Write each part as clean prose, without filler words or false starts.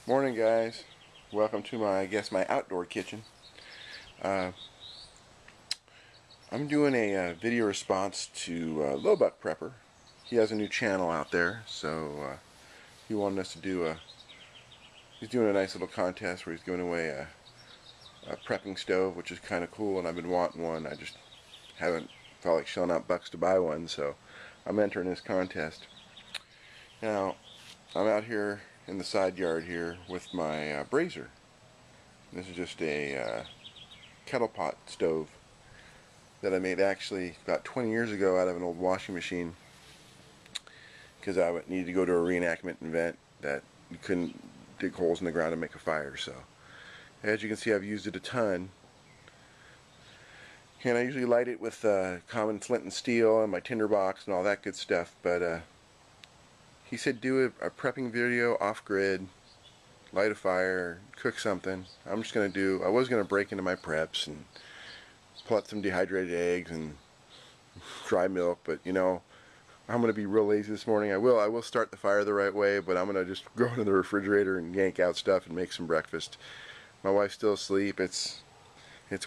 Morning, guys. Welcome to my outdoor kitchen. I'm doing a video response to LowBuck Prepper. He has a new channel out there, so he wanted us to do he's doing a nice little contest where he's giving away a prepping stove, which is kind of cool, and I've been wanting one. I just haven't felt like shelling out bucks to buy one, so I'm entering this contest. Now, I'm out here in the side yard here with my brazier. This is just a kettle pot stove that I made actually about 20 years ago out of an old washing machine, because I needed to go to a reenactment event that you couldn't dig holes in the ground and make a fire. So as you can see, I've used it a ton, and I usually light it with common flint and steel and my tinder box and all that good stuff, but he said do a prepping video off-grid, light a fire, cook something. I'm just going to do, I was going to break into my preps and pull out some dehydrated eggs and dry milk, but you know, I'm going to be real lazy this morning. I will start the fire the right way, but I'm going to just go into the refrigerator and yank out stuff and make some breakfast. My wife's still asleep. It's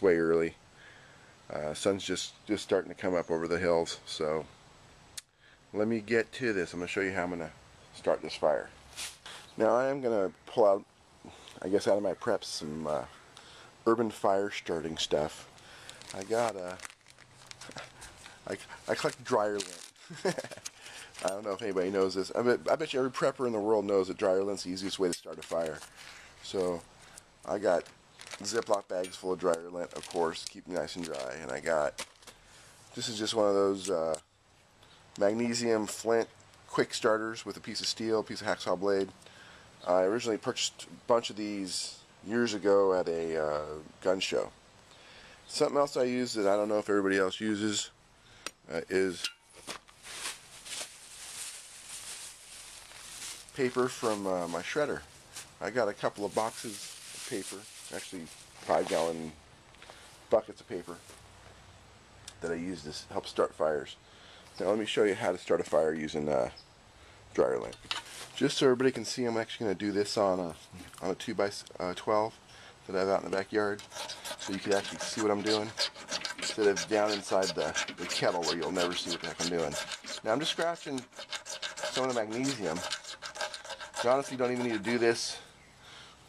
way early. Sun's just starting to come up over the hills, so let me get to this. I'm going to show you how I'm going to start this fire. Now I am going to pull out, I guess, out of my preps some urban fire starting stuff. I got I collect dryer lint. I don't know if anybody knows this. I bet you every prepper in the world knows that dryer lint's the easiest way to start a fire. So I got Ziploc bags full of dryer lint, of course, keep them nice and dry. And I got, this is just one of those magnesium flint quick starters with a piece of steel, a piece of hacksaw blade. I originally purchased a bunch of these years ago at a gun show. Something else I use that I don't know if everybody else uses is paper from my shredder. I got a couple of boxes of paper, actually 5-gallon buckets of paper that I use to help start fires. Now let me show you how to start a fire using dryer lint. Just so everybody can see, I'm actually going to do this on a 2x12 that I have out in the backyard, so you can actually see what I'm doing instead of down inside the kettle where you'll never see what the heck I'm doing. Now I'm just scratching some of the magnesium. You honestly don't even need to do this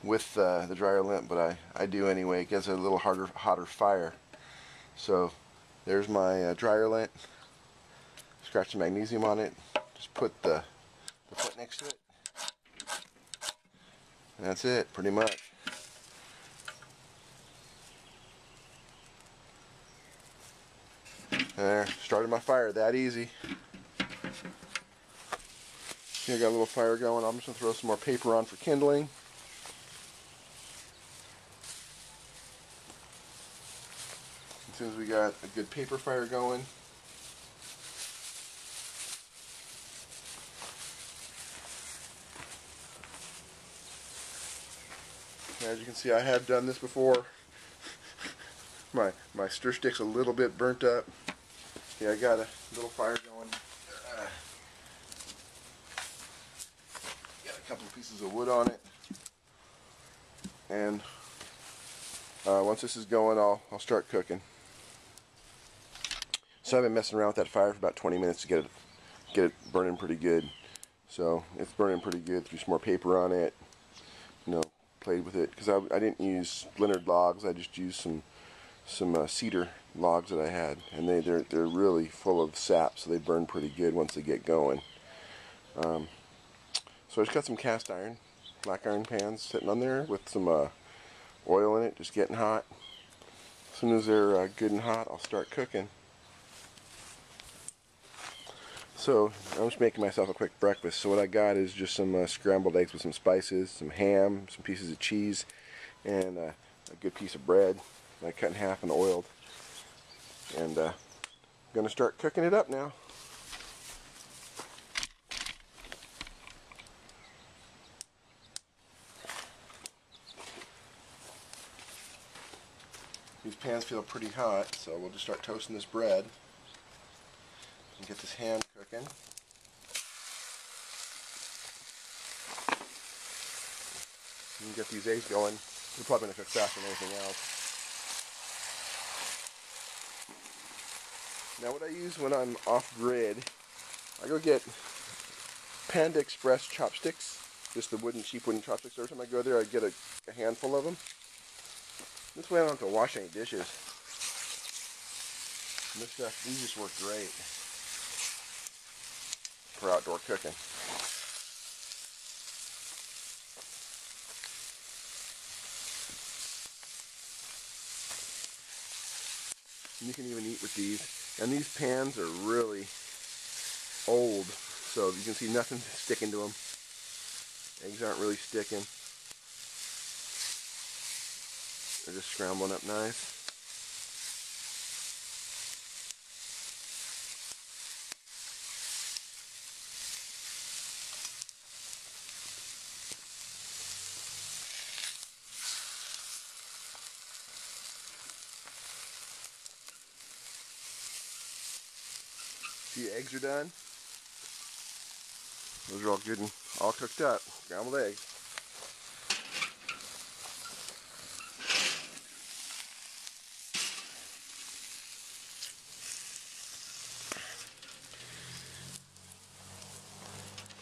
with the dryer lint, but I do anyway. It gets a little hotter fire. So there's my dryer lint. Scratch the magnesium on it. Just put the foot next to it. And that's it, pretty much. There, started my fire that easy. Here I got a little fire going. I'm just going to throw some more paper on for kindling. As soon as we got a good paper fire going, as you can see, I have done this before. My stir stick's a little bit burnt up. Yeah, I got a little fire going. Got a couple of pieces of wood on it. And once this is going, I'll start cooking. So I've been messing around with that fire for about 20 minutes to get it burning pretty good. So it's burning pretty good. Threw some more paper on it. You know, played with it because I didn't use splintered logs. I just used some cedar logs that I had, and they're really full of sap, so they burn pretty good once they get going. So I just got some cast iron, black iron pans sitting on there with some oil in it, just getting hot. As soon as they're good and hot, I'll start cooking. So I'm just making myself a quick breakfast. So what I got is just some scrambled eggs with some spices, some ham, some pieces of cheese, and a good piece of bread that I cut in half and oiled. And I'm going to start cooking it up now. These pans feel pretty hot, so we'll just start toasting this bread and get this ham cooking. and get these eggs going. They're probably going to cook faster than anything else. Now what I use when I'm off-grid, I go get Panda Express chopsticks, just the cheap wooden chopsticks. Every time I go there, I get a handful of them. This way I don't have to wash any dishes. And these just work great for outdoor cooking. And you can even eat with these. And these pans are really old, so you can see nothing sticking to them. Eggs aren't really sticking. They're just scrambling up nice. See, the eggs are done. Those are all good and all cooked up. Scrambled eggs.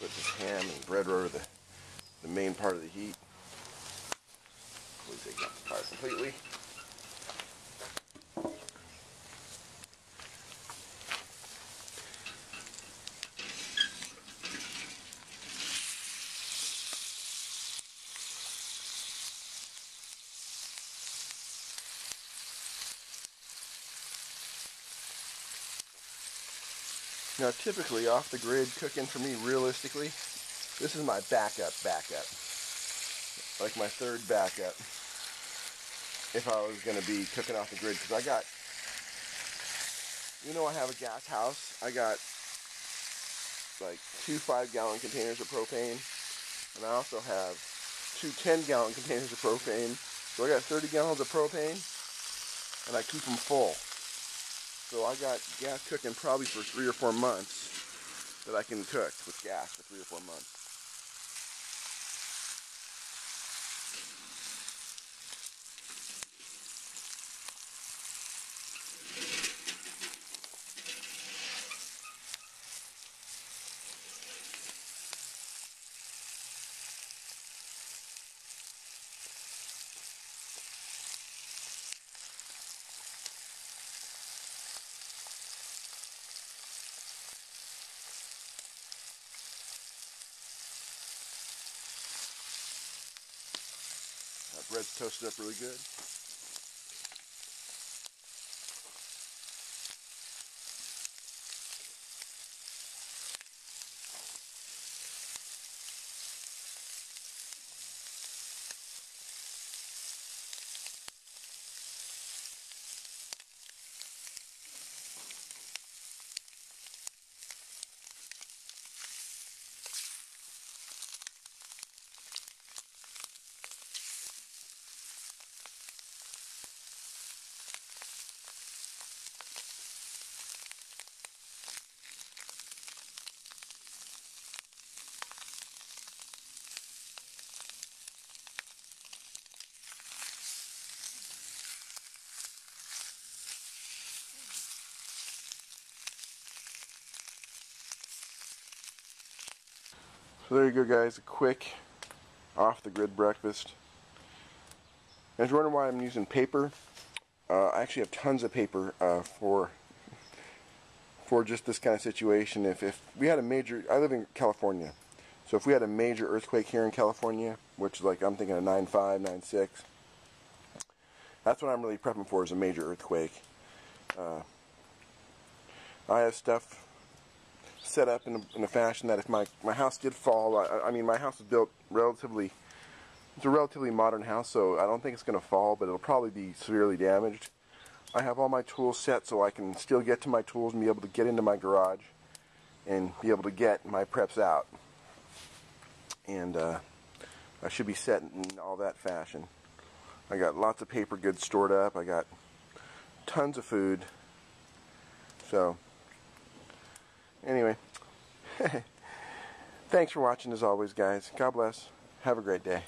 Put this ham and bread over the main part of the heat. Please take out the fire completely. Now typically off the grid cooking for me, realistically, this is my backup. Like my third backup if I was going to be cooking off the grid, because I got, I have a gas house. I got like 2 5-gallon containers of propane, and I also have 2 10-gallon containers of propane. So I got 30 gallons of propane, and I keep them full. So I got gas cooking probably for 3 or 4 months that I can cook with gas for 3 or 4 months. Bread's toasted up really good. So there you go, guys, a quick off-the-grid breakfast. And if you're wondering why I'm using paper, I actually have tons of paper for just this kind of situation. If we had a major, I live in California, so if we had a major earthquake here in California, which like I'm thinking of 9.5, 9.6, that's what I'm really prepping for, is a major earthquake. I have stuff set up in a fashion that if my house did fall, I mean, my house is built relatively, it's a relatively modern house, so I don't think it's going to fall, but it'll probably be severely damaged. I have all my tools set so I can still get to my tools and be able to get into my garage and be able to get my preps out. And I should be set in all that fashion. I got lots of paper goods stored up. I got tons of food. So anyway, thanks for watching as always, guys. God bless. Have a great day.